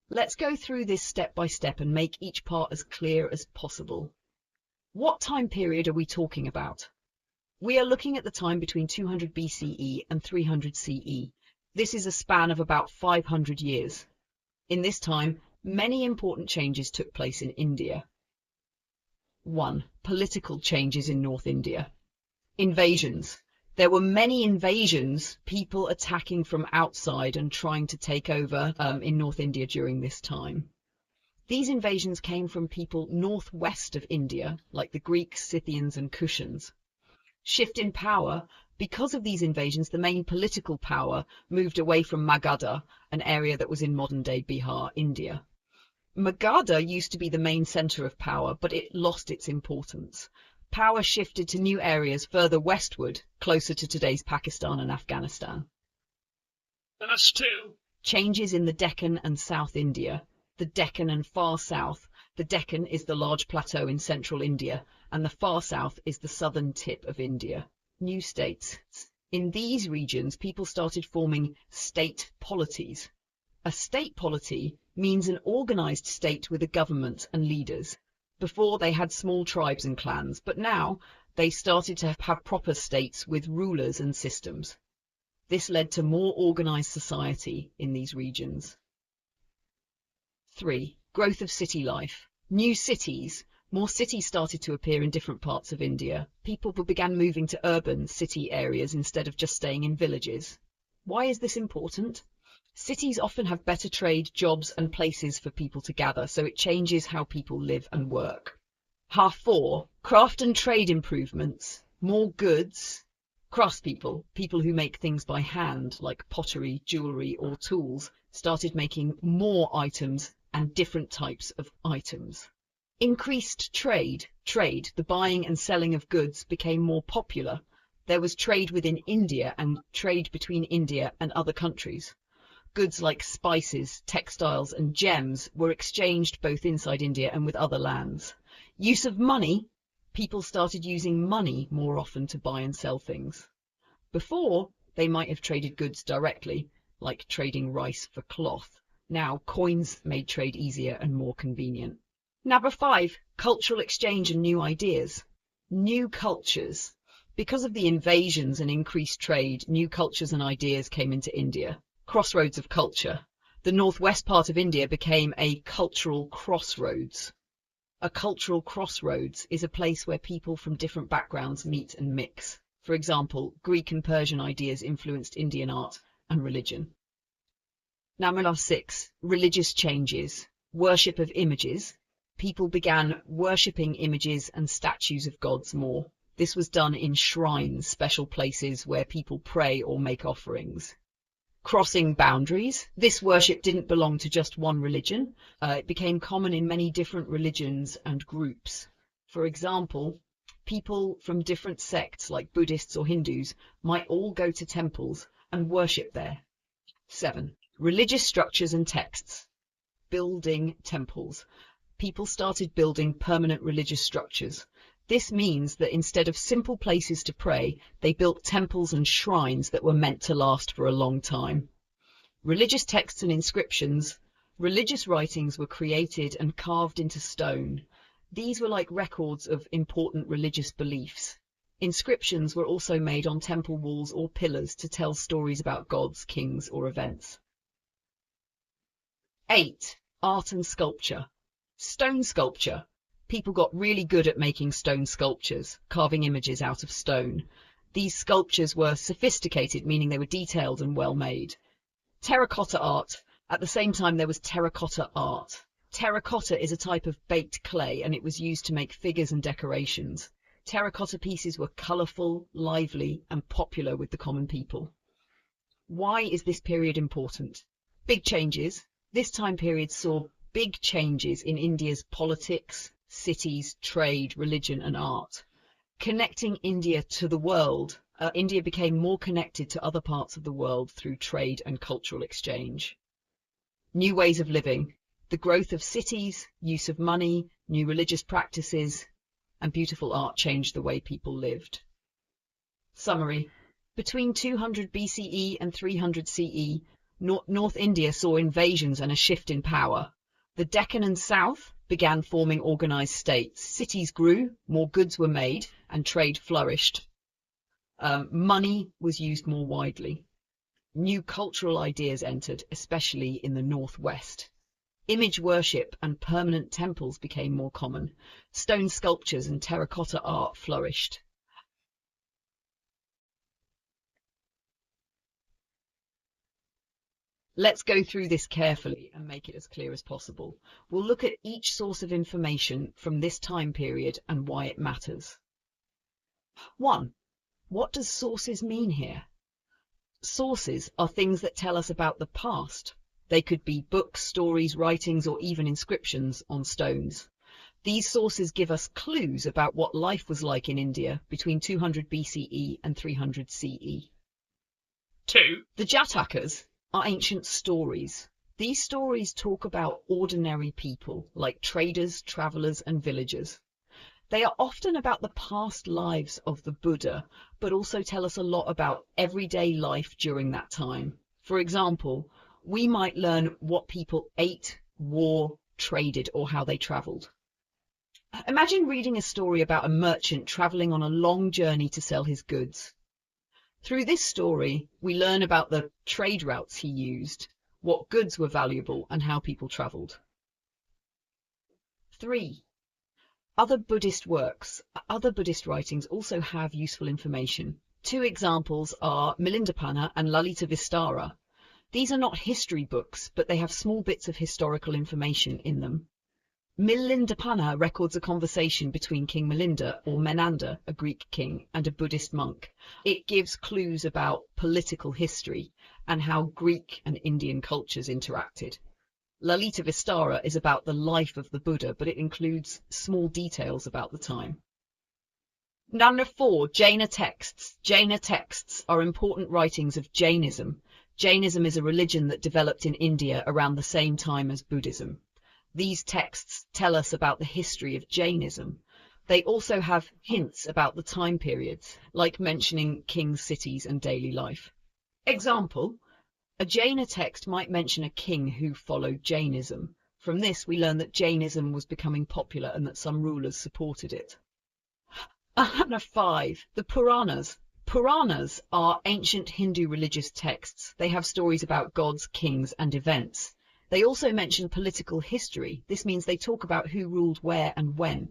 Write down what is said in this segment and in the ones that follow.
Let's go through this step by step and make each part as clear as possible. What time period are we talking about? We are looking at the time between 200 BCE and 300 CE. This is a span of about 500 years. In this time, many important changes took place in India. 1. Political changes in North India. Invasions. There were many invasions, people attacking from outside and trying to take over in North India during this time. These invasions came from people northwest of India, like the Greeks, Scythians and Kushans. Shift in power. Because of these invasions, the main political power moved away from Magadha, an area that was in modern-day Bihar, India. Magadha used to be the main centre of power, but it lost its importance. Power shifted to new areas further westward, closer to today's Pakistan and Afghanistan. Us too. Changes in the Deccan and South India. The Deccan and far south. The Deccan is the large plateau in central India, and the far south is the southern tip of India. New states. In these regions, people started forming state polities. A state polity means an organized state with a government and leaders. Before, they had small tribes and clans, but now they started to have proper states with rulers and systems. This led to more organized society in these regions. 3. Growth of city life. New cities. More cities started to appear in different parts of India. People began moving to urban city areas instead of just staying in villages. Why is this important? Cities often have better trade, jobs and places for people to gather, so it changes how people live and work. 4. Craft and trade improvements. More goods. Craftspeople, people who make things by hand, like pottery, jewellery or tools, started making more items and different types of items. Increased trade. Trade, the buying and selling of goods, became more popular. There was trade within India and trade between India and other countries. Goods like spices, textiles and gems were exchanged both inside India and with other lands. Use of money. People started using money more often to buy and sell things. Before, they might have traded goods directly, like trading rice for cloth. Now, coins made trade easier and more convenient. Number 5. Cultural exchange and new ideas. New cultures. Because of the invasions and increased trade, new cultures and ideas came into India. Crossroads of culture. The northwest part of India became a cultural crossroads. A cultural crossroads is a place where people from different backgrounds meet and mix. For example, Greek and Persian ideas influenced Indian art and religion. Number 6. Religious changes. Worship of images. People began worshipping images and statues of gods more. This was done in shrines, special places where people pray or make offerings. Crossing boundaries. This worship didn't belong to just one religion. It became common in many different religions and groups. For example, people from different sects like Buddhists or Hindus might all go to temples and worship there. 7. Religious structures and texts. Building temples. People started building permanent religious structures. This means that instead of simple places to pray, they built temples and shrines that were meant to last for a long time. Religious texts and inscriptions. Religious writings were created and carved into stone. These were like records of important religious beliefs. Inscriptions were also made on temple walls or pillars to tell stories about gods, kings, or events. 8. Art and sculpture. Stone sculpture. People got really good at making stone sculptures, carving images out of stone. These sculptures were sophisticated, meaning they were detailed and well made. Terracotta art. At the same time, there was terracotta art. Terracotta is a type of baked clay, and it was used to make figures and decorations. Terracotta pieces were colourful, lively, and popular with the common people. Why is this period important? Big changes. This time period saw big changes in India's politics, cities, trade, religion and art. Connecting India to the world, India became more connected to other parts of the world through trade and cultural exchange. New ways of living. The growth of cities, use of money, new religious practices, and beautiful art changed the way people lived. Summary. Between 200 BCE and 300 CE, North India saw invasions and a shift in power. The Deccan and South began forming organized states. Cities grew, more goods were made, and trade flourished. Money was used more widely. New cultural ideas entered, especially in the northwest. Image worship and permanent temples became more common. Stone sculptures and terracotta art flourished. Let's go through this carefully and make it as clear as possible. We'll look at each source of information from this time period and why it matters. 1. What does sources mean here? Sources are things that tell us about the past. They could be books, stories, writings, or even inscriptions on stones. These sources give us clues about what life was like in India between 200 BCE and 300 CE. 2. The Jatakas are ancient stories. These stories talk about ordinary people, like traders, travelers, and villagers. They are often about the past lives of the Buddha, but also tell us a lot about everyday life during that time. For example, we might learn what people ate, wore, traded, or how they traveled. Imagine reading a story about a merchant traveling on a long journey to sell his goods. Through this story, we learn about the trade routes he used, what goods were valuable, and how people traveled. 3. Other Buddhist works. Other Buddhist writings also have useful information. 2 examples are Milindapanha and Lalita Vistara. These are not history books, but they have small bits of historical information in them. Milindapanha records a conversation between King Milinda, or Menander, a Greek king, and a Buddhist monk. It gives clues about political history and how Greek and Indian cultures interacted. Lalita Vistara is about the life of the Buddha, but it includes small details about the time. Number 4, Jaina texts. Jaina texts are important writings of Jainism. Jainism is a religion that developed in India around the same time as Buddhism. These texts tell us about the history of Jainism. They also have hints about the time periods, like mentioning kings, cities, and daily life. Example, a Jaina text might mention a king who followed Jainism. From this, we learn that Jainism was becoming popular and that some rulers supported it. 5. The Puranas. Puranas are ancient Hindu religious texts. They have stories about gods, kings, and events. They also mention political history. This means they talk about who ruled where and when.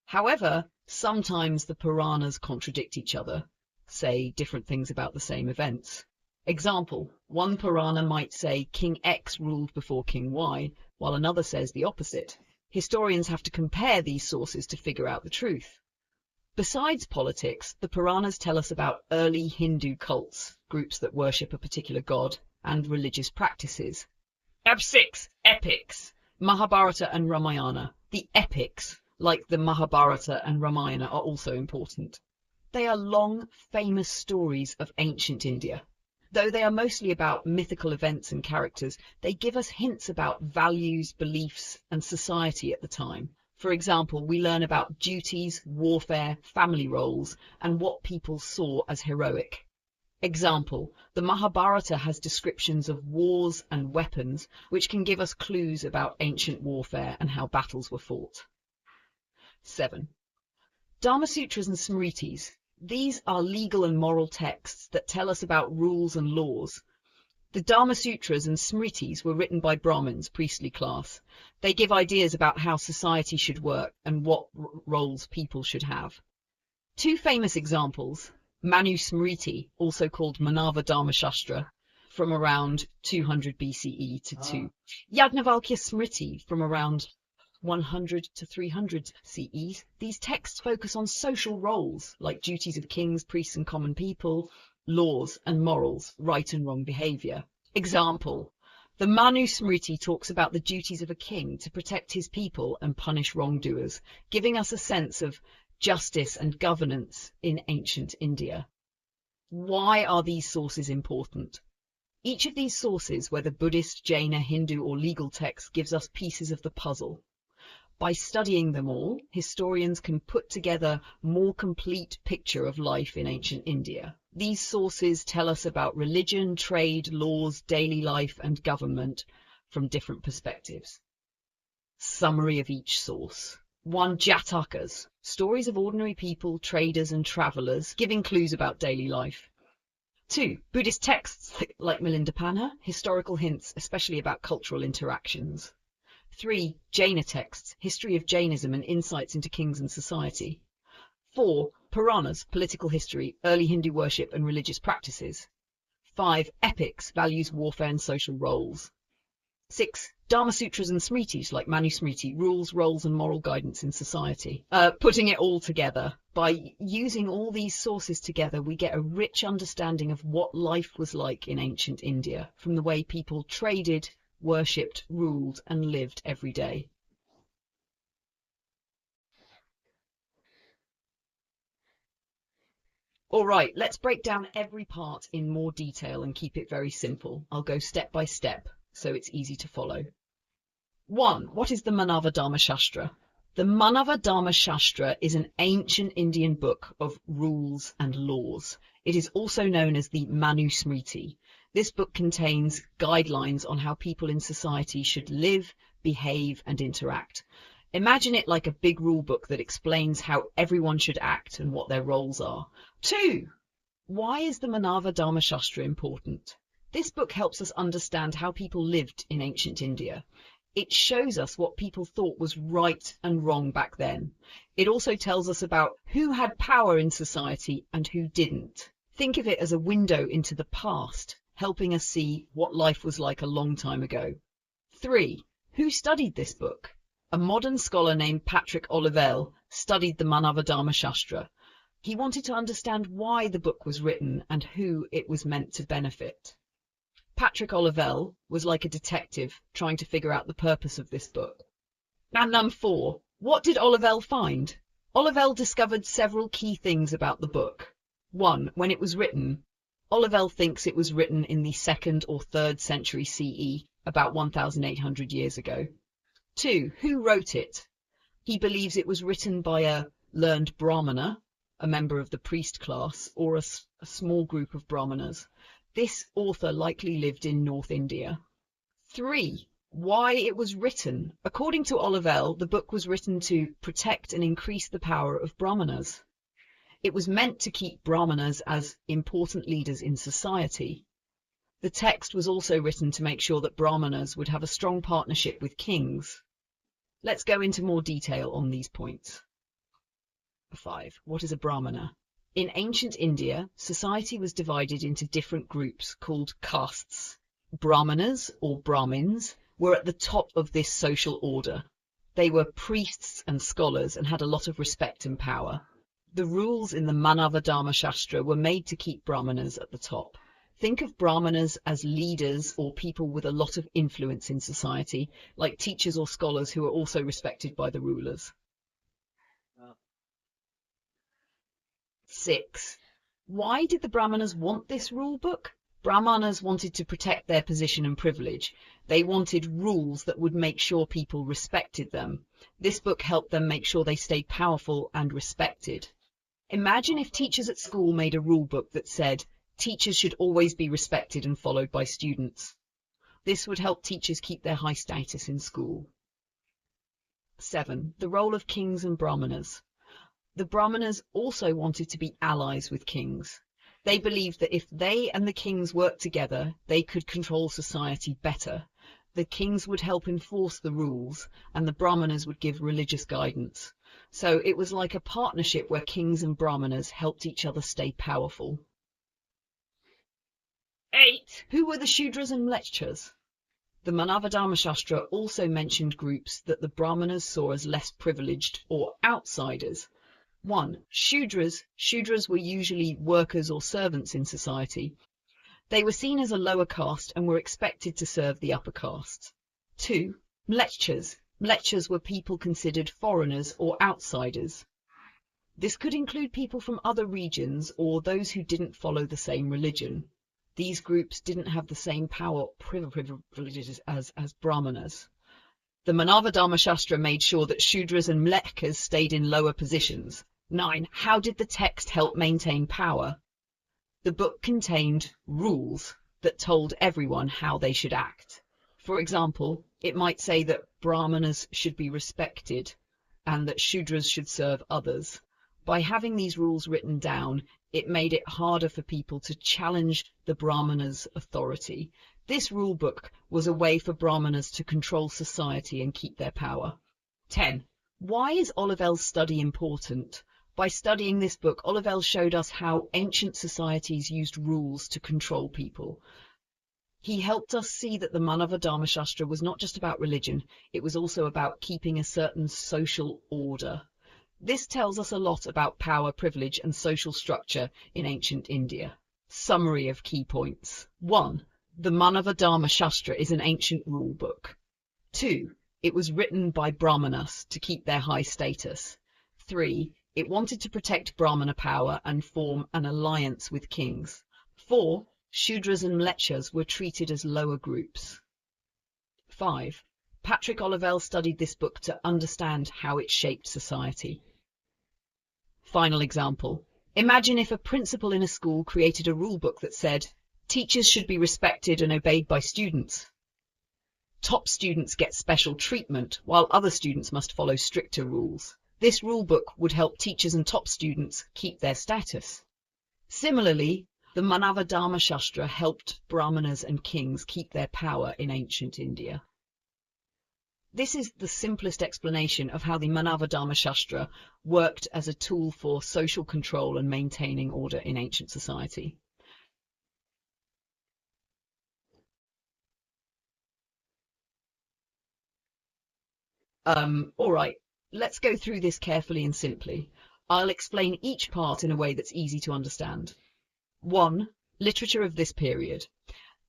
However, sometimes the Puranas contradict each other, say different things about the same events. Example, one Purana might say King X ruled before King Y, while another says the opposite. Historians have to compare these sources to figure out the truth. Besides politics, the Puranas tell us about early Hindu cults, groups that worship a particular god, and religious practices. 6. Epics. Mahabharata and Ramayana. The epics, like the Mahabharata and Ramayana, are also important. They are long, famous stories of ancient India. Though they are mostly about mythical events and characters, they give us hints about values, beliefs, and society at the time. For example, we learn about duties, warfare, family roles, and what people saw as heroic. Example, the Mahabharata has descriptions of wars and weapons, which can give us clues about ancient warfare and how battles were fought. 7. Dharma Sutras and Smritis. These are legal and moral texts that tell us about rules and laws. The Dharma Sutras and Smritis were written by Brahmins, priestly class. They give ideas about how society should work and what roles people should have. 2 famous examples. Manu Smriti, also called Manava Dharma Shastra, from around 200 BCE to 2. Yajnavalkya Smriti, from around 100 to 300 CE. These texts focus on social roles, like duties of kings, priests, and common people, laws and morals, right and wrong behavior. Example, the Manu Smriti talks about the duties of a king to protect his people and punish wrongdoers, giving us a sense of justice and governance in ancient India. Why are these sources important? Each of these sources, whether Buddhist, Jaina, Hindu, or legal texts, gives us pieces of the puzzle. By studying them all, historians can put together a more complete picture of life in ancient India. These sources tell us about religion, trade, laws, daily life, and government from different perspectives. Summary of each source. 1. Jatakas, stories of ordinary people, traders, and travelers, giving clues about daily life. 2. Buddhist texts like Milindapanha, historical hints, especially about cultural interactions. 3. Jaina texts, history of Jainism and insights into kings and society. 4. Puranas, political history, early Hindu worship and religious practices. 5. Epics, values, warfare and social roles. 6. Dharma Sutras and Smritis like Manusmriti, rules, roles and moral guidance in society. Putting it all together. By using all these sources together, we get a rich understanding of what life was like in ancient India, from the way people traded, worshipped, ruled and lived every day. All right, let's break down every part in more detail and keep it very simple. I'll go step by step, so it's easy to follow. 1. What is the Manava Dharma Shastra? The Manava Dharma Shastra is an ancient Indian book of rules and laws. It is also known as the Manusmriti. This book contains guidelines on how people in society should live, behave, and interact. Imagine it like a big rule book that explains how everyone should act and what their roles are. 2. Why is the Manava Dharma Shastra important? This book helps us understand how people lived in ancient India. It shows us what people thought was right and wrong back then. It also tells us about who had power in society and who didn't. Think of it as a window into the past, helping us see what life was like a long time ago. 3. Who studied this book? A modern scholar named Patrick Olivelle studied the Manava Dharma Shastra. He wanted to understand why the book was written and who it was meant to benefit. Patrick Olivelle was like a detective trying to figure out the purpose of this book. And 4. What did Olivelle find? Olivelle discovered several key things about the book. 1. When it was written, Olivelle thinks it was written in the 2nd or 3rd century CE, about 1,800 years ago. 2. Who wrote it? He believes it was written by a learned Brahmana, a member of the priest class, or a small group of Brahmanas. This author likely lived in North India. 3. Why it was written. According to Olivelle, the book was written to protect and increase the power of Brahmanas. It was meant to keep Brahmanas as important leaders in society. The text was also written to make sure that Brahmanas would have a strong partnership with kings. Let's go into more detail on these points. 5. What is a Brahmana? In ancient India, society was divided into different groups called castes. Brahmanas, or Brahmins, were at the top of this social order. They were priests and scholars and had a lot of respect and power. The rules in the Manava Dharma Shastra were made to keep Brahmanas at the top. Think of Brahmanas as leaders or people with a lot of influence in society, like teachers or scholars who are also respected by the rulers. 6. Why did the Brahmanas want this rule book? Brahmanas wanted to protect their position and privilege. They wanted rules that would make sure people respected them. This book helped them make sure they stayed powerful and respected. Imagine if teachers at school made a rule book that said, teachers should always be respected and followed by students. This would help teachers keep their high status in school. 7. The role of kings and Brahmanas. The Brahmanas also wanted to be allies with kings. They believed that if they and the kings worked together, they could control society better. The kings would help enforce the rules, and the Brahmanas would give religious guidance. So it was like a partnership where kings and Brahmanas helped each other stay powerful. 8. Who were the Shudras and Mlecchas? The Manava Dharma Shastra also mentioned groups that the Brahmanas saw as less privileged or outsiders. 1. Shudras. Shudras were usually workers or servants in society. They were seen as a lower caste and were expected to serve the upper castes. 2. Mlecchas. Mlecchas were people considered foreigners or outsiders. This could include people from other regions or those who didn't follow the same religion. These groups didn't have the same power or privileges as Brahmanas. The Manava Dharma Shastra made sure that Shudras and Mlecchas stayed in lower positions. 9. How did the text help maintain power? The book contained rules that told everyone how they should act. For example, it might say that Brahmanas should be respected and that Shudras should serve others. By having these rules written down, it made it harder for people to challenge the Brahmanas' authority. This rule book was a way for Brahmanas to control society and keep their power. 10. Why is Olivell's study important? By studying this book, Olivell showed us how ancient societies used rules to control people. He helped us see that the Manava Dharma Shastra was not just about religion, it was also about keeping a certain social order. This tells us a lot about power, privilege, and social structure in ancient India. Summary of key points. 1. The Manava Dharma Shastra is an ancient rule book. 2. It was written by Brahmanas to keep their high status. 3. It wanted to protect Brahmana power and form an alliance with kings. 4. Shudras and Mlecchas were treated as lower groups. 5. Patrick Olivell studied this book to understand how it shaped society. Final example. Imagine if a principal in a school created a rule book that said, teachers should be respected and obeyed by students. Top students get special treatment, while other students must follow stricter rules. This rule book would help teachers and top students keep their status. Similarly, the Manava Dharma Shastra helped Brahmanas and kings keep their power in ancient India. This is the simplest explanation of how the Manava Dharma Shastra worked as a tool for social control and maintaining order in ancient society. All right, let's go through this carefully and simply. I'll explain each part in a way that's easy to understand. 1. Literature of this period.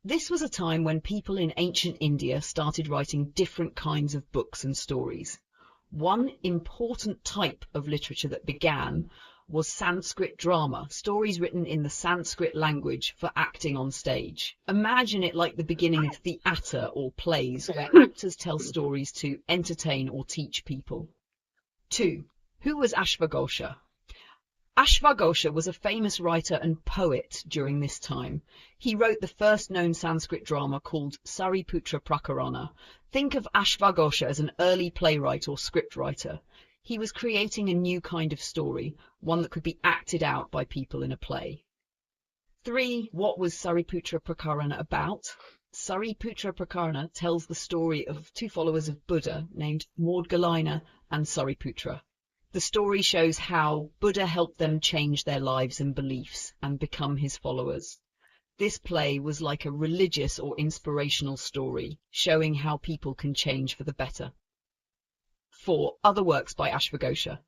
This was a time when people in ancient India started writing different kinds of books and stories. One important type of literature that began was Sanskrit drama, stories written in the Sanskrit language for acting on stage. Imagine it like the beginning of theatre or plays, where actors tell stories to entertain or teach people. 2. Who was Ashvaghosha? Ashvaghosha was a famous writer and poet during this time. He wrote the first known Sanskrit drama called Sariputra Prakarana. Think of Ashvaghosha as an early playwright or scriptwriter. He was creating a new kind of story, one that could be acted out by people in a play. 3. What was Sariputra Prakarana about? Sariputra Prakarana tells the story of two followers of Buddha named Maurya and Sariputra. The story shows how Buddha helped them change their lives and beliefs and become his followers. This play was like a religious or inspirational story, showing how people can change for the better. 4. Other works by Ashvaghosha.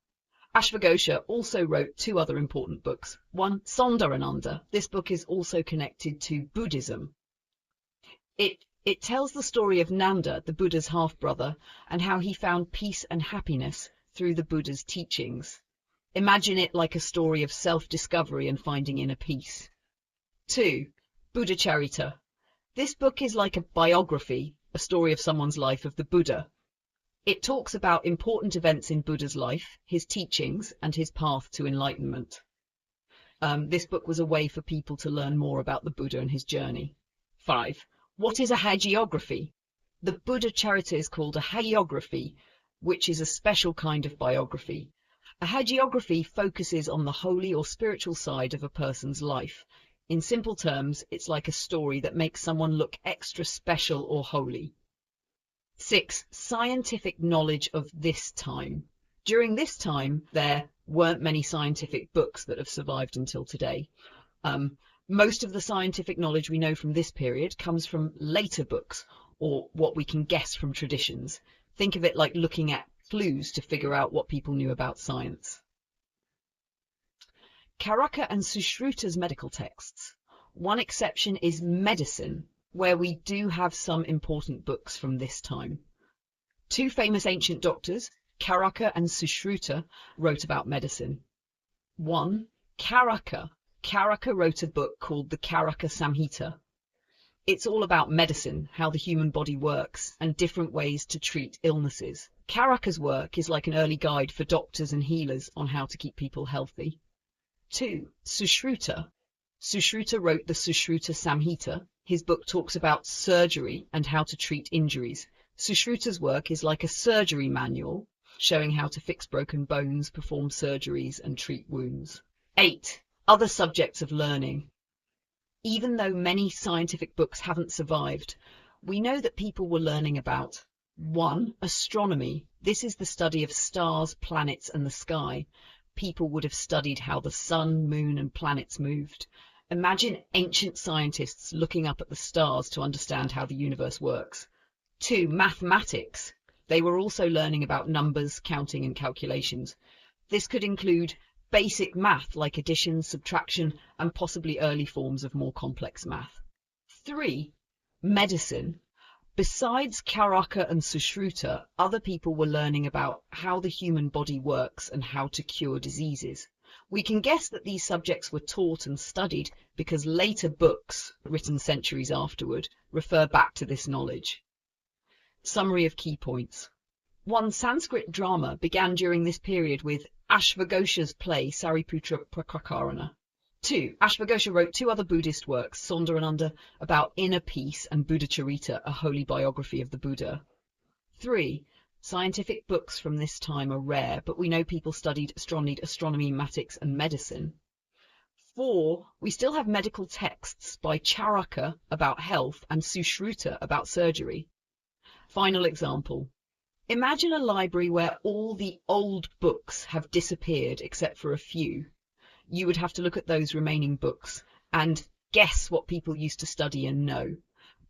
Ashvaghosha also wrote two other important books. 1. Sondarananda. This book is also connected to Buddhism. It tells the story of Nanda, the Buddha's half-brother, and how he found peace and happiness through the Buddha's teachings. Imagine it like a story of self-discovery and finding inner peace. 2. Buddha Charita. This book is like a biography, a story of someone's life of the Buddha. It talks about important events in Buddha's life, his teachings, and his path to enlightenment. This book was a way for people to learn more about the Buddha and his journey. 5. What is a hagiography? The Buddha Charita is called a hagiography, which is a special kind of biography. A hagiography focuses on the holy or spiritual side of a person's life. In simple terms, it's like a story that makes someone look extra special or holy. 6. Scientific knowledge of this time. During this time, there weren't many scientific books that have survived until today. Most of the scientific knowledge we know from this period comes from later books, or what we can guess from traditions. Think of it like looking at clues to figure out what people knew about science. Charaka and Sushruta's medical texts. One exception is medicine, where we do have some important books from this time. Two famous ancient doctors, Charaka and Sushruta, wrote about medicine. 1. Charaka. Charaka wrote a book called the Charaka Samhita. It's all about medicine, how the human body works, and different ways to treat illnesses. Charaka's work is like an early guide for doctors and healers on how to keep people healthy. 2. Sushruta. Sushruta wrote the Sushruta Samhita. His book talks about surgery and how to treat injuries. Sushruta's work is like a surgery manual, showing how to fix broken bones, perform surgeries, and treat wounds. 8. Other subjects of learning. Even though many scientific books haven't survived, we know that people were learning about 1. Astronomy. This is the study of stars, planets, and the sky. People would have studied how the sun, moon, and planets moved. Imagine ancient scientists looking up at the stars to understand how the universe works. 2. Mathematics. They were also learning about numbers, counting, and calculations. This could include basic math like addition, subtraction, and possibly early forms of more complex math. 3. Medicine. Besides Charaka and Sushruta, other people were learning about how the human body works and how to cure diseases. We can guess that these subjects were taught and studied because later books, written centuries afterward, refer back to this knowledge. Summary of key points. 1. Sanskrit drama began during this period with Ashvaghosha's play Sariputra Prakarana. 2. Ashvaghosha wrote 2 other Buddhist works, Sondarananda about inner peace and Buddhacharita, a holy biography of the Buddha. 3. Scientific books from this time are rare, but we know people studied astronomy, mathematics, and medicine. 4. We still have medical texts by Charaka about health and Sushruta about surgery. Final example. Imagine a library where all the old books have disappeared except for a few. You would have to look at those remaining books and guess what people used to study and know.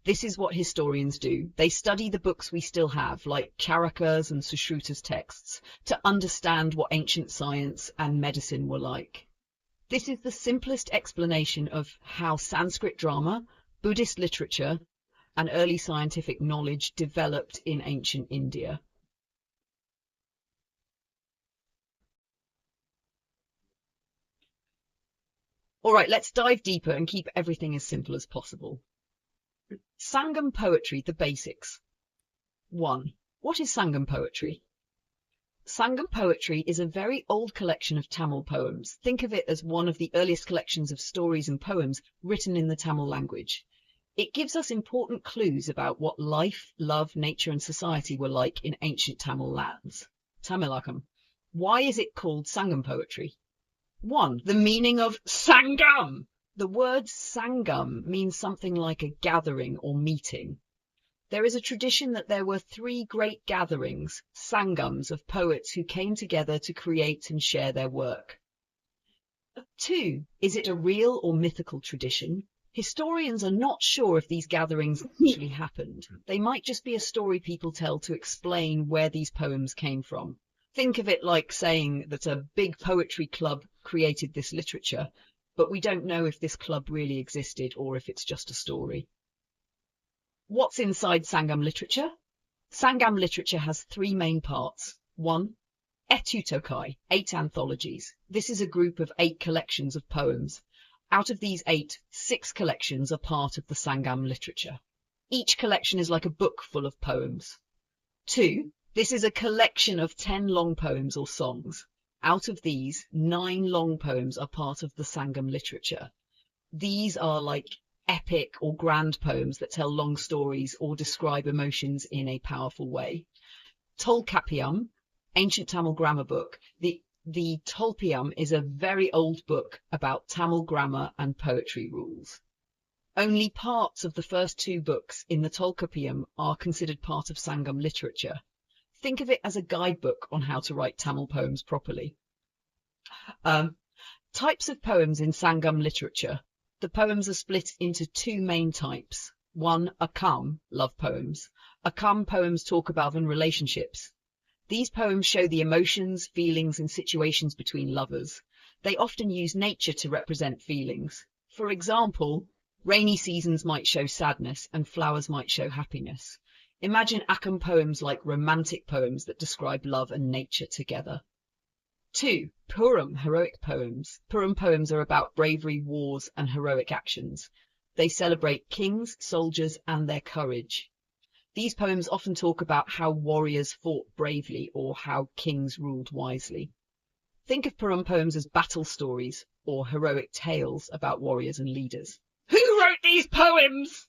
This is what historians do. They study the books we still have, like Charaka's and Sushruta's texts, to understand what ancient science and medicine were like. This is the simplest explanation of how Sanskrit drama, Buddhist literature, and early scientific knowledge developed in ancient India. All right, let's dive deeper and keep everything as simple as possible. Sangam poetry, the basics. 1. What is Sangam poetry? Sangam poetry is a very old collection of Tamil poems. Think of it as one of the earliest collections of stories and poems written in the Tamil language. It gives us important clues about what life, love, nature, and society were like in ancient Tamil lands. Tamilakam. Why is it called Sangam poetry? 1. The meaning of Sangam. The word Sangam means something like a gathering or meeting. There is a tradition that there were 3 great gatherings, Sangams, of poets who came together to create and share their work. 2. Is it a real or mythical tradition? Historians are not sure if these gatherings actually happened. They might just be a story people tell to explain where these poems came from. Think of it like saying that a big poetry club created this literature, but we don't know if this club really existed or if it's just a story. What's inside Sangam literature? Sangam literature has 3 main parts. 1. Etutokai, 8 anthologies. This is a group of 8 collections of poems. Out of these 8, 6 collections are part of the Sangam literature. Each collection is like a book full of poems. 2. This is a collection of 10 long poems or songs. Out of these, 9 long poems are part of the Sangam literature. These are like epic or grand poems that tell long stories or describe emotions in a powerful way. Tolkappiyam, ancient Tamil grammar book. The Tolpiyam is a very old book about Tamil grammar and poetry rules. Only parts of the first 2 books in the Tolkappiyam are considered part of Sangam literature. Think of it as a guidebook on how to write Tamil poems properly. Types of poems in Sangam literature. The poems are split into 2 main types. 1. Akam, love poems. Akam poems talk about relationships. These poems show the emotions, feelings, and situations between lovers. They often use nature to represent feelings. For example, rainy seasons might show sadness and flowers might show happiness. Imagine Akam poems like romantic poems that describe love and nature together. 2. Puram, heroic poems. Puram poems are about bravery, wars, and heroic actions. They celebrate kings, soldiers, and their courage. These poems often talk about how warriors fought bravely or how kings ruled wisely. Think of Puram poems as battle stories or heroic tales about warriors and leaders. Who wrote these poems?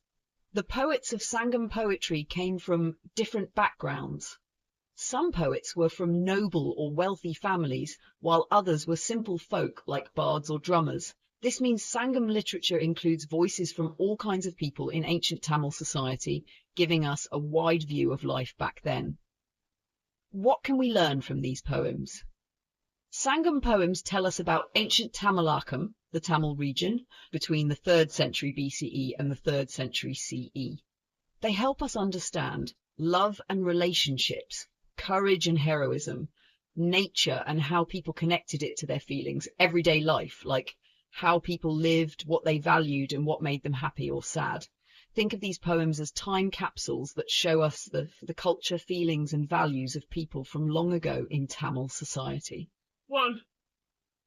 The poets of Sangam poetry came from different backgrounds. Some poets were from noble or wealthy families, while others were simple folk like bards or drummers. This means Sangam literature includes voices from all kinds of people in ancient Tamil society, giving us a wide view of life back then. What can we learn from these poems? Sangam poems tell us about ancient Tamilakam, the Tamil region, between the 3rd century BCE and the 3rd century CE. They help us understand love and relationships, courage and heroism, nature and how people connected it to their feelings, everyday life, like how people lived, what they valued, and what made them happy or sad. Think of these poems as time capsules that show us the culture, feelings, and values of people from long ago in Tamil society.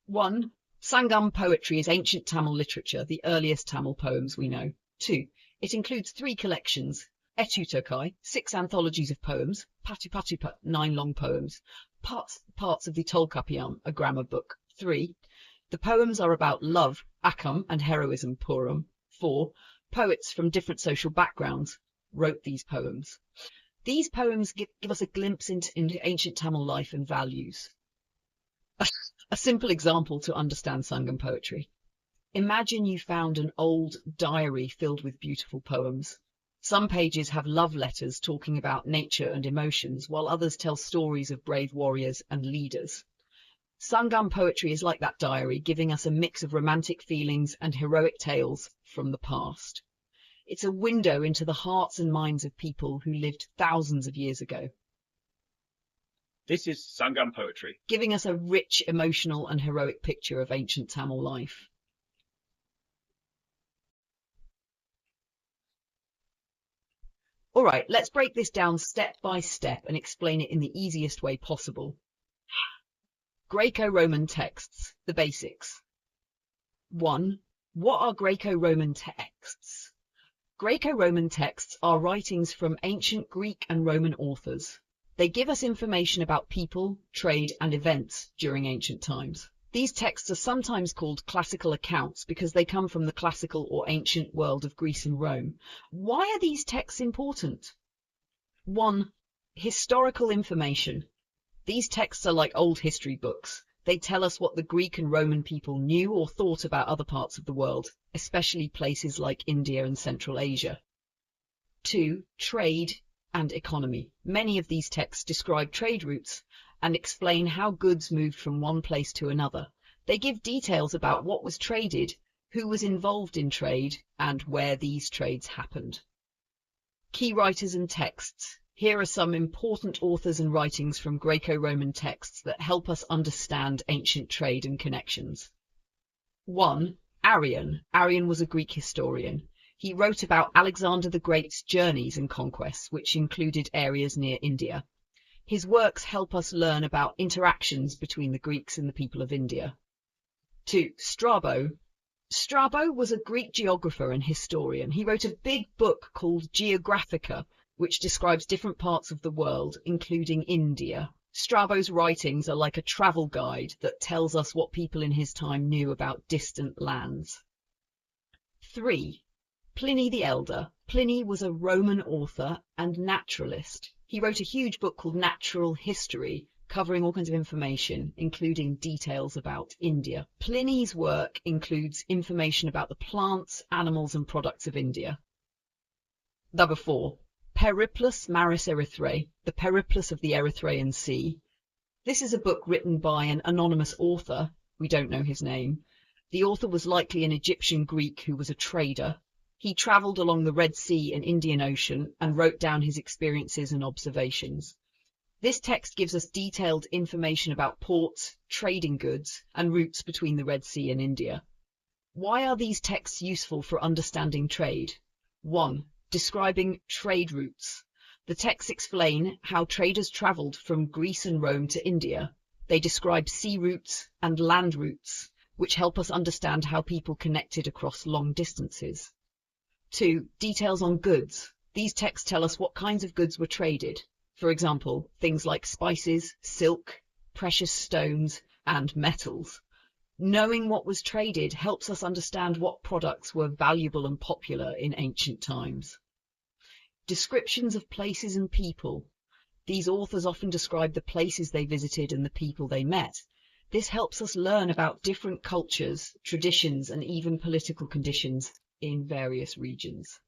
1. Sangam poetry is ancient Tamil literature, the earliest Tamil poems we know. 2. It includes 3 collections: Etutokai, 6 anthologies of poems; Patupatupat, 9 long poems; parts of the Tolkappiyam, a grammar book. 3. The poems are about love, Akam, and heroism, Puram. 4. Poets from different social backgrounds wrote these poems. These poems give us a glimpse into ancient Tamil life and values. A simple example to understand Sangam poetry. Imagine you found an old diary filled with beautiful poems. Some pages have love letters talking about nature and emotions, while others tell stories of brave warriors and leaders. Sangam poetry is like that diary, giving us a mix of romantic feelings and heroic tales from the past. It's a window into the hearts and minds of people who lived thousands of years ago. This is Sangam poetry, giving us a rich, emotional and heroic picture of ancient Tamil life. All right, let's break this down step by step and explain it in the easiest way possible. Greco-Roman texts, the basics. 1. What are Greco-Roman texts? Greco-Roman texts are writings from ancient Greek and Roman authors. They give us information about people, trade, and events during ancient times. These texts are sometimes called classical accounts because they come from the classical or ancient world of Greece and Rome. Why are these texts important? 1. Historical information. These texts are like old history books. They tell us what the Greek and Roman people knew or thought about other parts of the world, especially places like India and Central Asia. 2. Trade and economy. Many of these texts describe trade routes and explain how goods moved from one place to another. They give details about what was traded, who was involved in trade, and where these trades happened. Key writers and texts. Here are some important authors and writings from Greco-Roman texts that help us understand ancient trade and connections. 1. Arrian. Arrian was a Greek historian. He wrote about Alexander the Great's journeys and conquests, which included areas near India. His works help us learn about interactions between the Greeks and the people of India. 2. Strabo. Strabo was a Greek geographer and historian. He wrote a big book called Geographica, which describes different parts of the world, including India. Strabo's writings are like a travel guide that tells us what people in his time knew about distant lands. 3. Pliny the Elder. Pliny was a Roman author and naturalist. He wrote a huge book called Natural History, covering all kinds of information, including details about India. Pliny's work includes information about the plants, animals, and products of India. Number 4. Periplus Maris Erythrae, the Periplus of the Erythraean Sea. This is a book written by an anonymous author. We don't know his name. The author was likely an Egyptian Greek who was a trader. He travelled along the Red Sea and Indian Ocean and wrote down his experiences and observations. This text gives us detailed information about ports, trading goods, and routes between the Red Sea and India. Why are these texts useful for understanding trade? 1. Describing trade routes. The texts explain how traders travelled from Greece and Rome to India. They describe sea routes and land routes, which help us understand how people connected across long distances. 2. Details on goods. These texts tell us what kinds of goods were traded. For example, things like spices, silk, precious stones, and metals. Knowing what was traded helps us understand what products were valuable and popular in ancient times. Descriptions of places and people. These authors often describe the places they visited and the people they met. This helps us learn about different cultures, traditions, and even political conditions in various regions.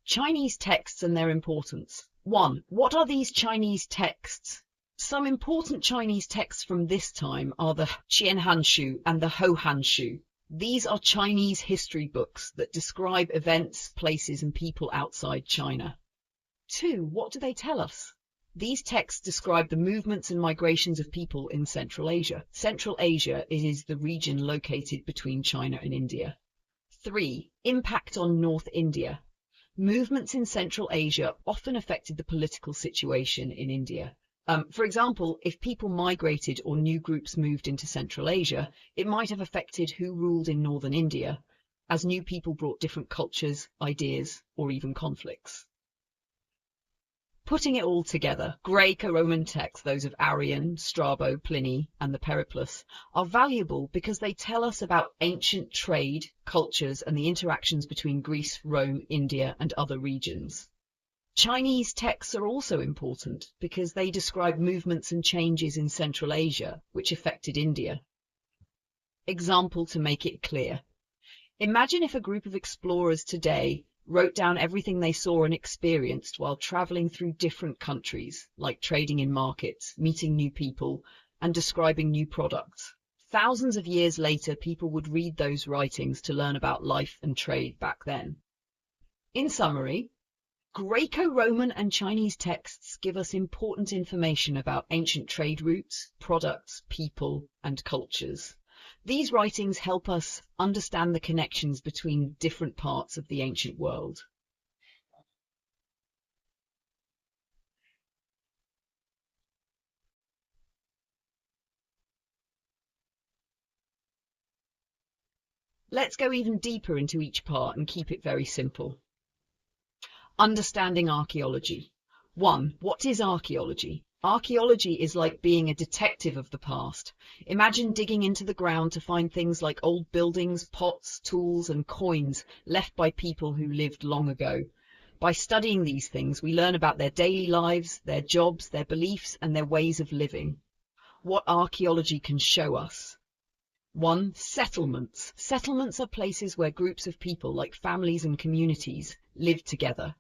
Chinese texts and their importance. 1. What are these Chinese texts? Some important Chinese texts from this time are the Qianhanshu and the Hohanshu. These are Chinese history books that describe events, places, and people outside China. 2. What do they tell us? These texts describe the movements and migrations of people in Central Asia. Central Asia is the region located between China and India. 3. Impact on North India. Movements in Central Asia often affected the political situation in India. For example, if people migrated or new groups moved into Central Asia, it might have affected who ruled in northern India, as new people brought different cultures, ideas, or even conflicts. Putting it all together, Greco-Roman texts, those of Arrian, Strabo, Pliny, and the Periplus, are valuable because they tell us about ancient trade, cultures, and the interactions between Greece, Rome, India, and other regions. Chinese texts are also important because they describe movements and changes in Central Asia which affected India. Example to make it clear. Imagine if a group of explorers today wrote down everything they saw and experienced while traveling through different countries, like trading in markets, meeting new people, and describing new products. Thousands of years later, people would read those writings to learn about life and trade back then. In summary, Greco-Roman and Chinese texts give us important information about ancient trade routes, products, people, and cultures. These writings help us understand the connections between different parts of the ancient world. Let's go even deeper into each part and keep it very simple. Understanding archaeology. 1. What is archaeology? Archaeology is like being a detective of the past. Imagine digging into the ground to find things like old buildings, pots, tools, and coins left by people who lived long ago. By studying these things, we learn about their daily lives, their jobs, their beliefs, and their ways of living. What archaeology can show us. 1. Settlements. Settlements are places where groups of people, like families and communities, live together.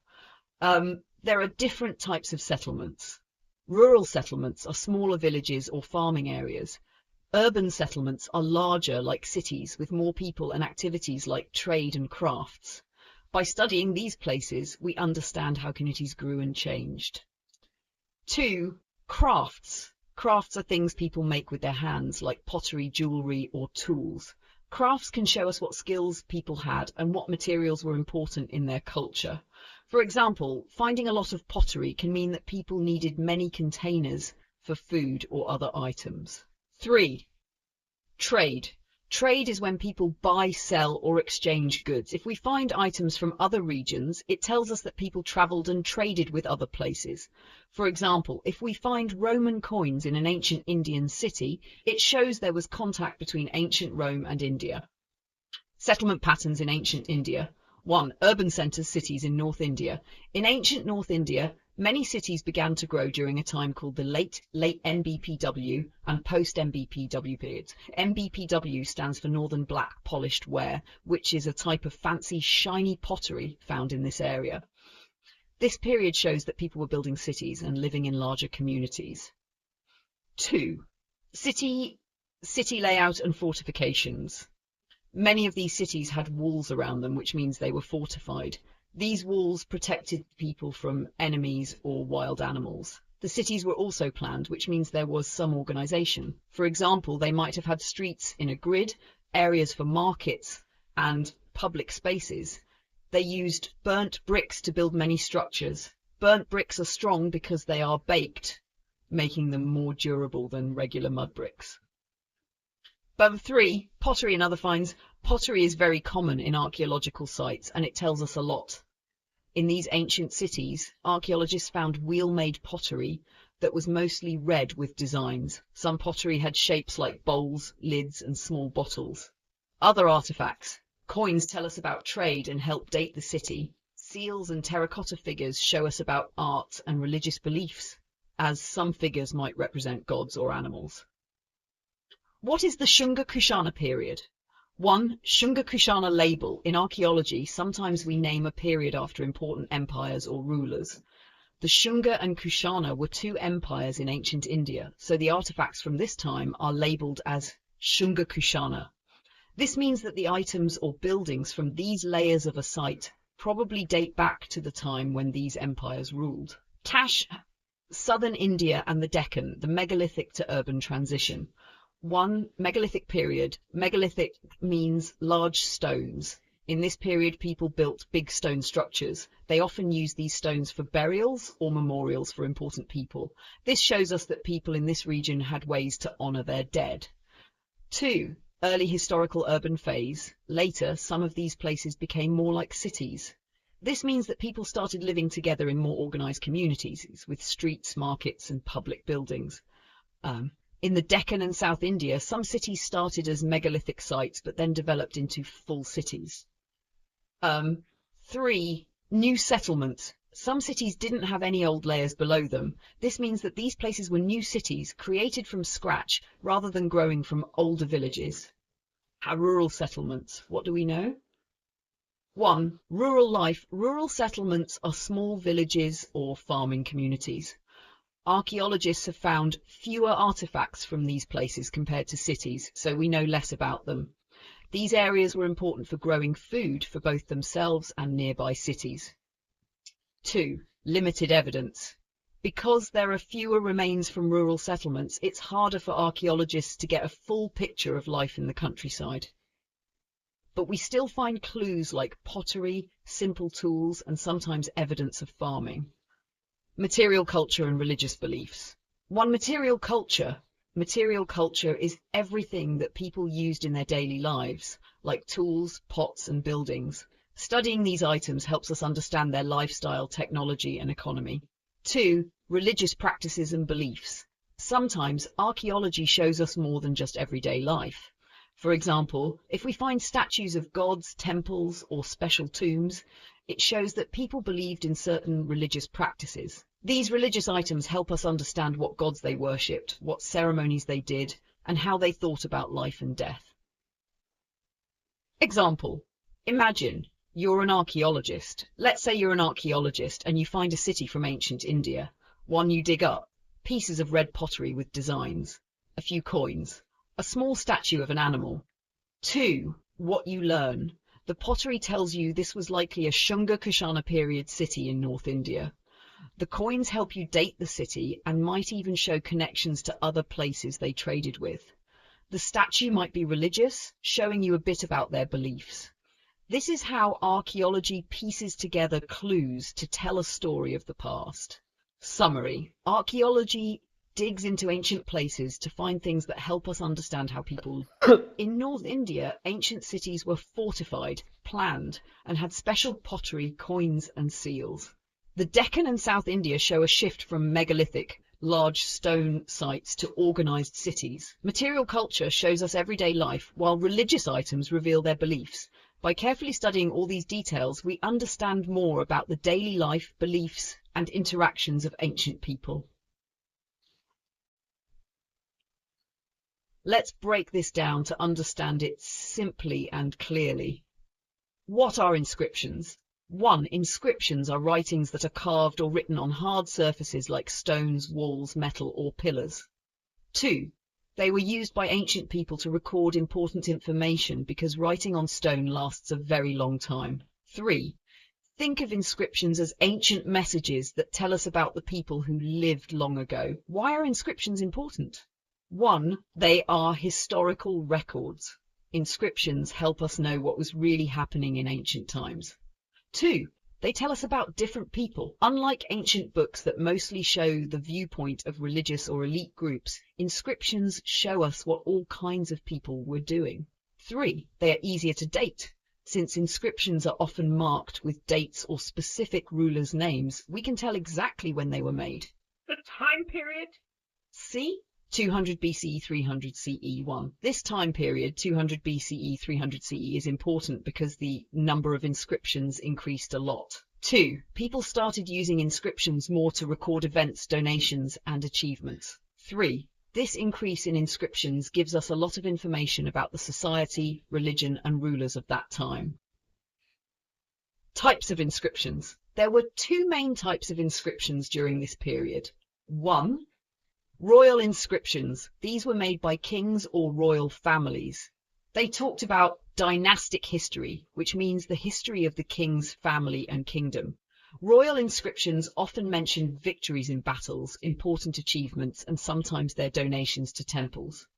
There are different types of settlements. Rural settlements are smaller villages or farming areas. Urban settlements are larger, like cities, with more people and activities like trade and crafts. By studying these places, we understand how communities grew and changed. 2. Crafts. Crafts are things people make with their hands, like pottery, jewelry, or tools. Crafts can show us what skills people had and what materials were important in their culture. For example, finding a lot of pottery can mean that people needed many containers for food or other items. 3. Trade. Trade is when people buy, sell, or exchange goods. If we find items from other regions, it tells us that people traveled and traded with other places. For example, if we find Roman coins in an ancient Indian city, it shows there was contact between ancient Rome and India. Settlement patterns in ancient India. 1. Urban centres, cities in North India. In ancient North India, many cities began to grow during a time called the late NBPW and post-NBPW periods. NBPW stands for Northern Black Polished Ware, which is a type of fancy, shiny pottery found in this area. This period shows that people were building cities and living in larger communities. 2. City layout and fortifications. Many of these cities had walls around them, which means they were fortified. These walls protected people from enemies or wild animals. The cities were also planned, which means there was some organization. For example, they might have had streets in a grid, areas for markets, and public spaces. They used burnt bricks to build many structures. Burnt bricks are strong because they are baked, making them more durable than regular mud bricks. 3. Pottery and other finds. Pottery is very common in archaeological sites, and it tells us a lot. In these ancient cities, archaeologists found wheel-made pottery that was mostly red with designs. Some pottery had shapes like bowls, lids, and small bottles. Other artifacts. Coins tell us about trade and help date the city. Seals and terracotta figures show us about art and religious beliefs, as some figures might represent gods or animals. What is the Shunga Kushana period? 1. Shunga Kushana label. In archaeology, sometimes we name a period after important empires or rulers. The Shunga and Kushana were two empires in ancient India, so the artifacts from this time are labeled as Shunga Kushana. This means that the items or buildings from these layers of a site probably date back to the time when these empires ruled. Tash, southern India and the Deccan, the megalithic to urban transition. 1. Megalithic period. Megalithic means large stones. In this period, people built big stone structures. They often used these stones for burials or memorials for important people. This shows us that people in this region had ways to honor their dead. 2. Early historical urban phase. Later, some of these places became more like cities. This means that people started living together in more organized communities, with streets, markets, and public buildings. In the Deccan and South India, some cities started as megalithic sites, but then developed into full cities. 3. New settlements. Some cities didn't have any old layers below them. This means that these places were new cities, created from scratch, rather than growing from older villages. Rural settlements. What do we know? 1. Rural life. Rural settlements are small villages or farming communities. Archaeologists have found fewer artifacts from these places compared to cities, so we know less about them. These areas were important for growing food for both themselves and nearby cities. 2. Limited evidence. Because there are fewer remains from rural settlements, it's harder for archaeologists to get a full picture of life in the countryside. But we still find clues like pottery, simple tools, and sometimes evidence of farming. Material culture and religious beliefs. 1. Material culture. Material culture is everything that people used in their daily lives, like tools, pots, and buildings. Studying these items helps us understand their lifestyle, technology, and economy. 2. Religious practices and beliefs. Sometimes archaeology shows us more than just everyday life. For example, if we find statues of gods, temples, or special tombs, it shows that people believed in certain religious practices. These religious items help us understand what gods they worshipped, what ceremonies they did, and how they thought about life and death. Example. Imagine you're an archaeologist. Let's say you're an archaeologist and you find a city from ancient India. One you dig up, pieces of red pottery with designs, a few coins, a small statue of an animal. 2. What you learn. The pottery tells you this was likely a Shunga Kushana period city in North India. The coins help you date the city and might even show connections to other places they traded with. The statue might be religious, showing you a bit about their beliefs. This is how archaeology pieces together clues to tell a story of the past. Summary. Archaeology digs into ancient places to find things that help us understand how people In North India, ancient cities were fortified, planned, and had special pottery, coins, and seals. The Deccan and South India show a shift from megalithic, large stone sites to organized cities. Material culture shows us everyday life, while religious items reveal their beliefs. By carefully studying all these details, we understand more about the daily life, beliefs, and interactions of ancient people. Let's break this down to understand it simply and clearly. What are inscriptions? 1. Inscriptions are writings that are carved or written on hard surfaces like stones, walls, metal, or pillars. 2. They were used by ancient people to record important information because writing on stone lasts a very long time. 3. Think of inscriptions as ancient messages that tell us about the people who lived long ago. Why are inscriptions important? 1. They are historical records. Inscriptions help us know what was really happening in ancient times. 2. They tell us about different people. Unlike ancient books that mostly show the viewpoint of religious or elite groups, inscriptions show us what all kinds of people were doing. 3. They are easier to date. Since inscriptions are often marked with dates or specific rulers' names, we can tell exactly when they were made. The time period? C. 200 BCE, 300 CE 1. This time period, 200 BCE, 300 CE, is important because the number of inscriptions increased a lot. 2. People started using inscriptions more to record events, donations, and achievements. 3. This increase in inscriptions gives us a lot of information about the society, religion, and rulers of that time. Types of inscriptions. There were two main types of inscriptions during this period. 1. Royal inscriptions. These were made by kings or royal families. They talked about dynastic history, which means the history of the king's family and kingdom. Royal inscriptions often mentioned victories in battles, important achievements, and sometimes their donations to temples.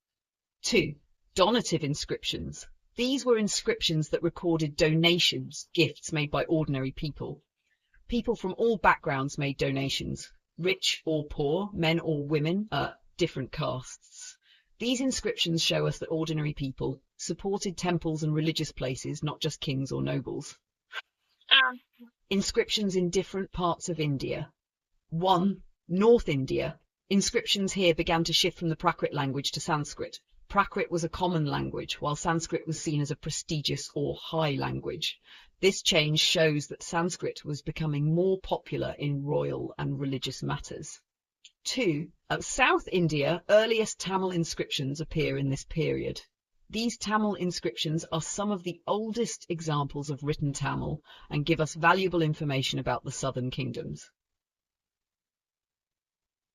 2. Donative inscriptions. These were inscriptions that recorded donations, gifts made by ordinary people. People from all backgrounds made donations, rich or poor, men or women, different castes. These inscriptions show us that ordinary people supported temples and religious places, not just kings or nobles. Inscriptions in different parts of India. 1. North India. Inscriptions here began to shift from the Prakrit language to Sanskrit. Prakrit was a common language, while Sanskrit was seen as a prestigious or high language. This change shows that Sanskrit was becoming more popular in royal and religious matters. 2. South India, earliest Tamil inscriptions appear in this period. These Tamil inscriptions are some of the oldest examples of written Tamil and give us valuable information about the southern kingdoms.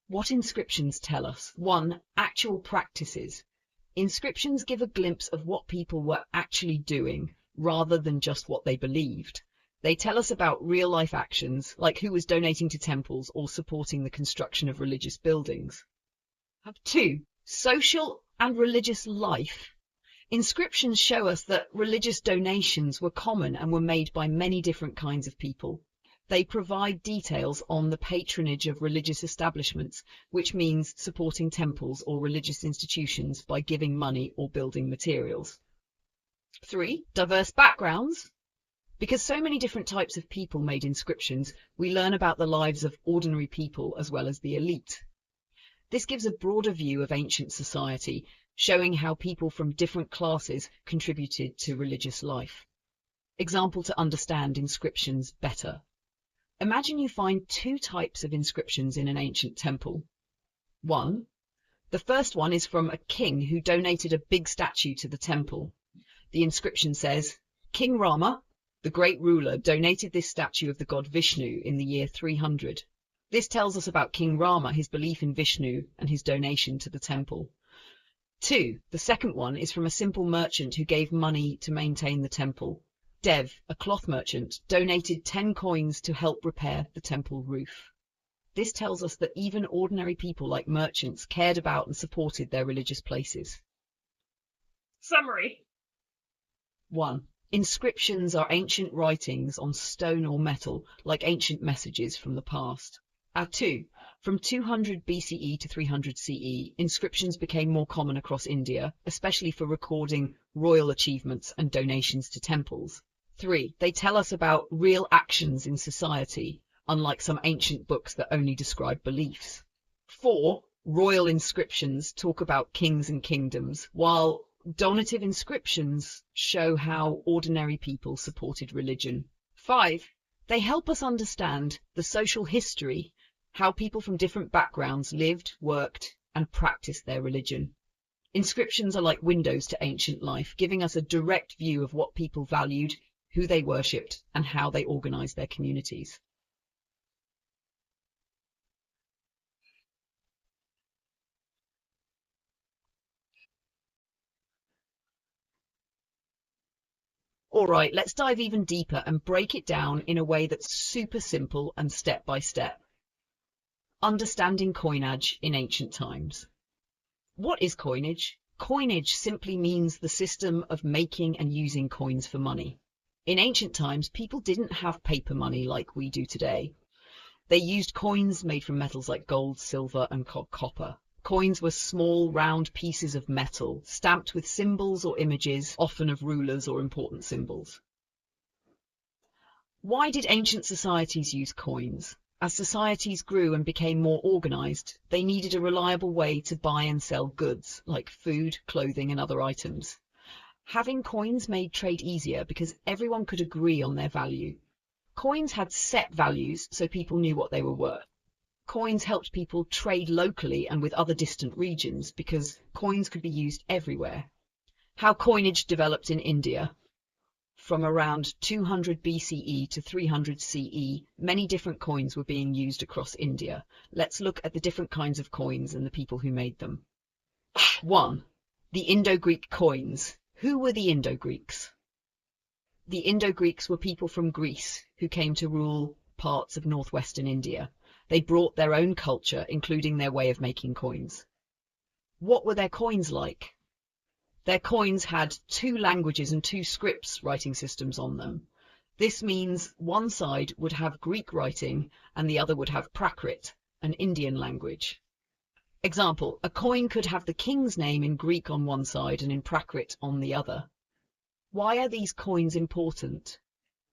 What inscriptions tell us? 1. Actual practices. Inscriptions give a glimpse of what people were actually doing, rather than just what they believed. They tell us about real-life actions, like who was donating to temples or supporting the construction of religious buildings. 2. Social and religious life. Inscriptions show us that religious donations were common and were made by many different kinds of people. They provide details on the patronage of religious establishments, which means supporting temples or religious institutions by giving money or building materials. 3. Diverse backgrounds. Because so many different types of people made inscriptions, we learn about the lives of ordinary people as well as the elite. This gives a broader view of ancient society, showing how people from different classes contributed to religious life. Example to understand inscriptions better. Imagine you find two types of inscriptions in an ancient temple. 1. The first one is from a king who donated a big statue to the temple. The inscription says, King Rama, the great ruler, donated this statue of the god Vishnu in the year 300. This tells us about King Rama, his belief in Vishnu, and his donation to the temple. 2. The second one is from a simple merchant who gave money to maintain the temple. Dev, a cloth merchant, donated 10 coins to help repair the temple roof. This tells us that even ordinary people like merchants cared about and supported their religious places. Summary. 1. Inscriptions are ancient writings on stone or metal, like ancient messages from the past. 2. From 200 BCE to 300 CE, inscriptions became more common across India, especially for recording royal achievements and donations to temples. 3. They tell us about real actions in society, unlike some ancient books that only describe beliefs. 4. Royal inscriptions talk about kings and kingdoms, while donative inscriptions show how ordinary people supported religion. 5. They help us understand the social history, how people from different backgrounds lived, worked, and practiced their religion. Inscriptions are like windows to ancient life, giving us a direct view of what people valued, who they worshipped, and how they organized their communities. All right, let's dive even deeper and break it down in a way that's super simple and step by step. Understanding coinage in ancient times. What is coinage? Coinage simply means the system of making and using coins for money. In ancient times, people didn't have paper money like we do today. They used coins made from metals like gold, silver, and copper. Coins were small, round pieces of metal, stamped with symbols or images, often of rulers or important symbols. Why did ancient societies use coins? As societies grew and became more organized, they needed a reliable way to buy and sell goods, like food, clothing, and other items. Having coins made trade easier because everyone could agree on their value. Coins had set values, so people knew what they were worth. Coins helped people trade locally and with other distant regions because coins could be used everywhere. How coinage developed in India. From around 200 BCE to 300 CE, many different coins were being used across India. Let's look at the different kinds of coins and the people who made them. 1. The Indo-Greek coins. Who were the Indo-Greeks? The Indo-Greeks were people from Greece who came to rule parts of northwestern India. They brought their own culture, including their way of making coins. What were their coins like? Their coins had 2 languages and 2 scripts writing systems on them. This means one side would have Greek writing and the other would have Prakrit, an Indian language. Example, a coin could have the king's name in Greek on one side and in Prakrit on the other. Why are these coins important?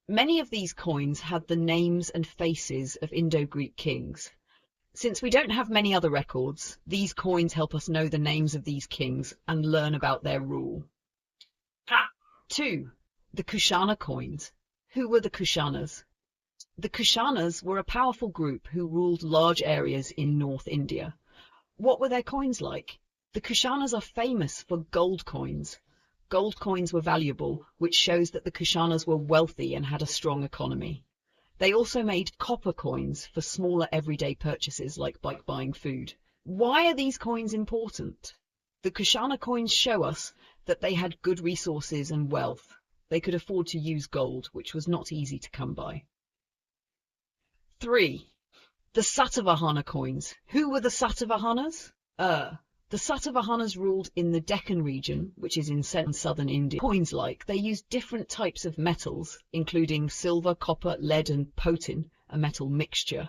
Many of these coins had the names and faces of Indo-Greek kings. Since we don't have many other records, these coins help us know the names of these kings and learn about their rule. 2. The Kushana coins. Who were the Kushanas? The Kushanas were a powerful group who ruled large areas in North India. What were their coins like? The Kushanas are famous for gold coins. Gold coins were valuable, which shows that the Kushanas were wealthy and had a strong economy. They also made copper coins for smaller everyday purchases like buying food. Why are these coins important? The Kushana coins show us that they had good resources and wealth. They could afford to use gold, which was not easy to come by. 3. The Satavahana coins. Who were the Satavahanas? The Satavahanas ruled in the Deccan region, which is in southern India. Coins like, they used different types of metals, including silver, copper, lead, and potin, a metal mixture.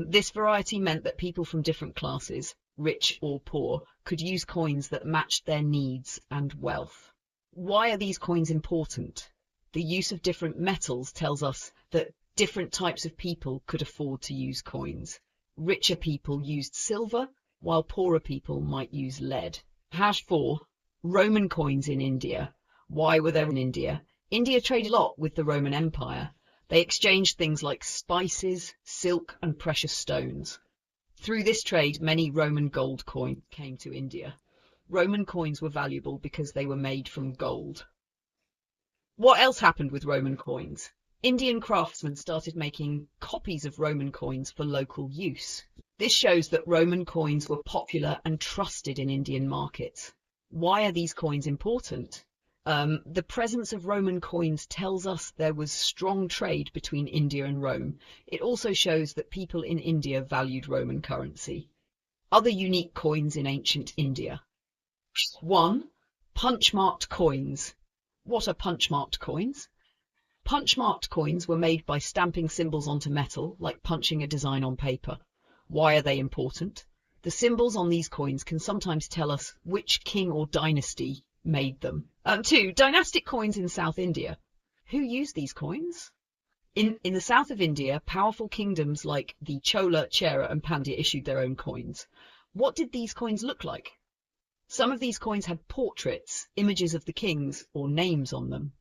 This variety meant that people from different classes, rich or poor, could use coins that matched their needs and wealth. Why are these coins important? The use of different metals tells us that different types of people could afford to use coins. Richer people used silver, while poorer people might use lead. 4. Roman coins in India. Why were they in India? India traded a lot with the Roman Empire. They exchanged things like spices, silk, and precious stones. Through this trade, many Roman gold coins came to India. Roman coins were valuable because they were made from gold. What else happened with Roman coins? Indian craftsmen started making copies of Roman coins for local use. This shows that Roman coins were popular and trusted in Indian markets. Why are these coins important? The presence of Roman coins tells us there was strong trade between India and Rome. It also shows that people in India valued Roman currency. Other unique coins in ancient India. 1. Punch-marked coins. What are punch-marked coins? Punch-marked coins were made by stamping symbols onto metal, like punching a design on paper. Why are they important? The symbols on these coins can sometimes tell us which king or dynasty made them. 2. Dynastic coins in South India. Who used these coins? In the south of India, powerful kingdoms like the Chola, Chera, and Pandya issued their own coins. What did these coins look like? Some of these coins had portraits, images of the kings, or names on them.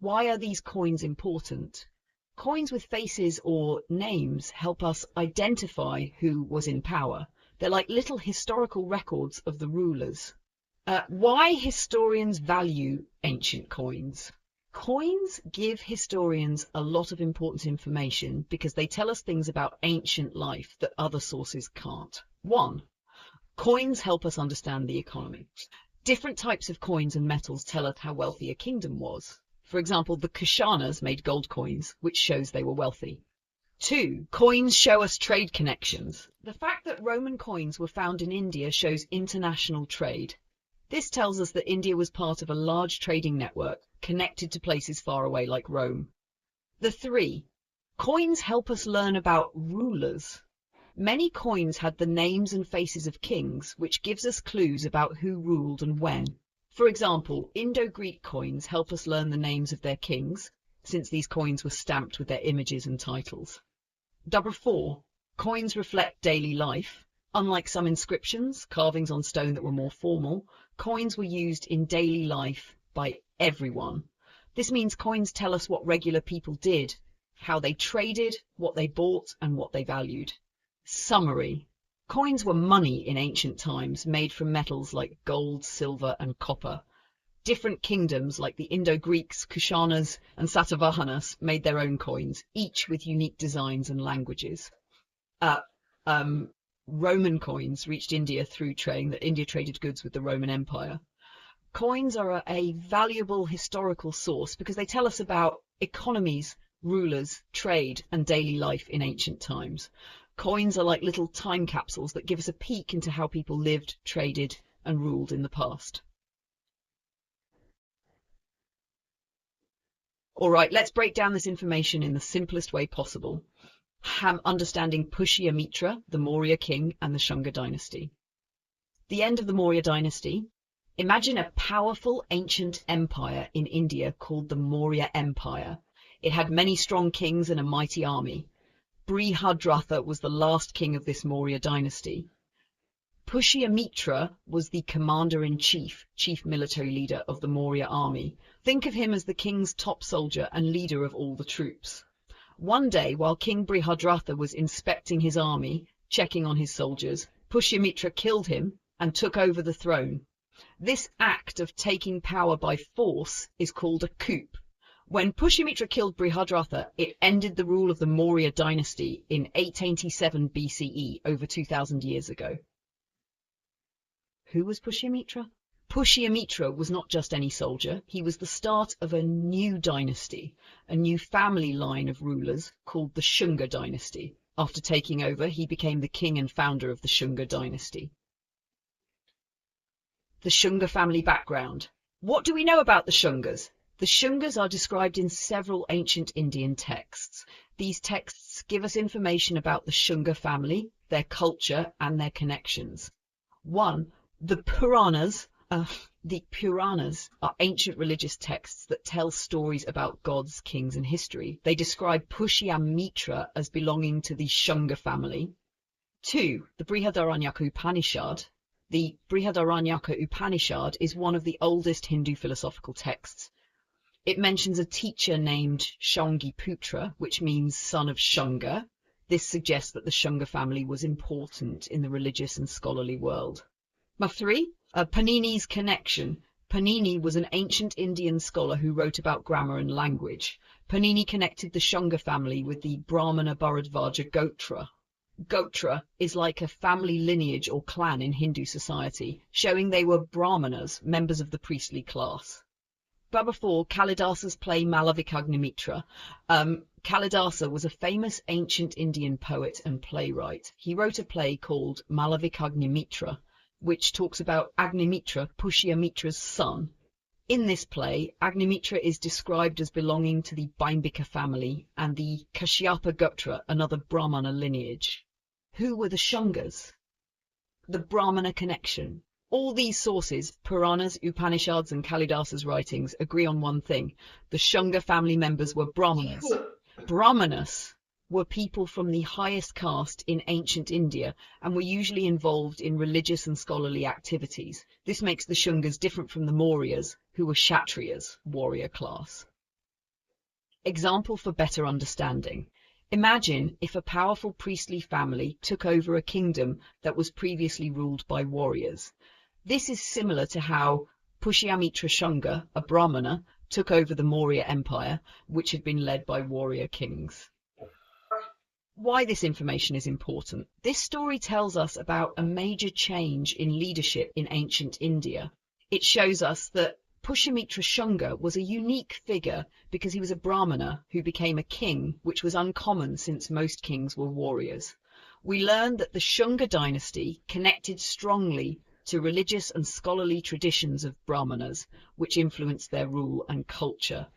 Why are these coins important? Coins with faces or names help us identify who was in power. They're like little historical records of the rulers. Why historians value ancient coins? Coins give historians a lot of important information because they tell us things about ancient life that other sources can't. 1. Coins help us understand the economy. Different types of coins and metals tell us how wealthy a kingdom was. For example, the Kushanas made gold coins, which shows they were wealthy. 2. Coins show us trade connections. The fact that Roman coins were found in India shows international trade. This tells us that India was part of a large trading network connected to places far away like Rome. 3. Coins help us learn about rulers. Many coins had the names and faces of kings, which gives us clues about who ruled and when. For example, Indo-Greek coins help us learn the names of their kings. since these coins were stamped with their images and titles. Number 4. Coins reflect daily life. Unlike some inscriptions, carvings on stone that were more formal, coins were used in daily life by everyone. This means coins tell us what regular people did, how they traded, what they bought, and what they valued. Summary. Coins were money in ancient times, made from metals like gold, silver, and copper. Different kingdoms like the Indo-Greeks, Kushanas, and Satavahanas made their own coins, each with unique designs and languages. Roman coins reached India through trade, that India traded goods with the Roman Empire. Coins are a valuable historical source because they tell us about economies, rulers, trade, and daily life in ancient times. Coins are like little time capsules that give us a peek into how people lived, traded, and ruled in the past. All right, let's break down this information in the simplest way possible. Understanding Pushyamitra, the Maurya king, and the Shunga dynasty. The end of the Maurya dynasty. Imagine a powerful ancient empire in India called the Maurya Empire. It had many strong kings and a mighty army. Brihadratha was the last king of this Maurya dynasty. Pushyamitra was the commander-in-chief, chief military leader of the Maurya army. Think of him as the king's top soldier and leader of all the troops. One day, while King Brihadratha was inspecting his army, checking on his soldiers, Pushyamitra killed him and took over the throne. This act of taking power by force is called a coup. When Pushyamitra killed Brihadratha, it ended the rule of the Maurya dynasty in 887 BCE, over 2,000 years ago. Who was Pushyamitra? Pushyamitra was not just any soldier. He was the start of a new dynasty, a new family line of rulers called the Shunga dynasty. After taking over, he became the king and founder of the Shunga dynasty. The Shunga family background. What do we know about the Shungas? The Shungas are described in several ancient Indian texts. These texts give us information about the Shunga family, their culture, and their connections. 1. The Puranas. The Puranas are ancient religious texts that tell stories about gods, kings, and history. They describe Pushyamitra as belonging to the Shunga family. 2. The Brihadaranyaka Upanishad. The Brihadaranyaka Upanishad is one of the oldest Hindu philosophical texts. It mentions a teacher named Shungiputra, which means son of Shunga. This suggests that the Shunga family was important in the religious and scholarly world. 3. Panini's connection. Panini was an ancient Indian scholar who wrote about grammar and language. Panini connected the Shunga family with the Brahmana Bharadvaja Gotra. Gotra is like a family lineage or clan in Hindu society, showing they were Brahmanas, members of the priestly class. 4. Kalidasa's play Malavikagnimitra. Kalidasa was a famous ancient Indian poet and playwright. He wrote a play called Malavikagnimitra, which talks about Agnimitra, Pushyamitra's son. In this play, Agnimitra is described as belonging to the Baimbika family and the Kashyapa Gotra, another Brahmana lineage. Who were the Shungas? The Brahmana connection. All these sources, Puranas, Upanishads, and Kalidasa's writings, agree on one thing. The Shunga family members were Brahmanas. Brahmanas were people from the highest caste in ancient India and were usually involved in religious and scholarly activities. This makes the Shungas different from the Mauryas, who were Kshatriyas, warrior class. Example for better understanding. Imagine if a powerful priestly family took over a kingdom that was previously ruled by warriors. This is similar to how Pushyamitra Shunga, a Brahmana, took over the Maurya Empire, which had been led by warrior kings. Why this information is important. This story tells us about a major change in leadership in ancient India. It shows us that Pushyamitra Shunga was a unique figure because he was a Brahmana who became a king, which was uncommon since most kings were warriors. We learn that the Shunga dynasty connected strongly to religious and scholarly traditions of Brahmanas, which influenced their rule and culture.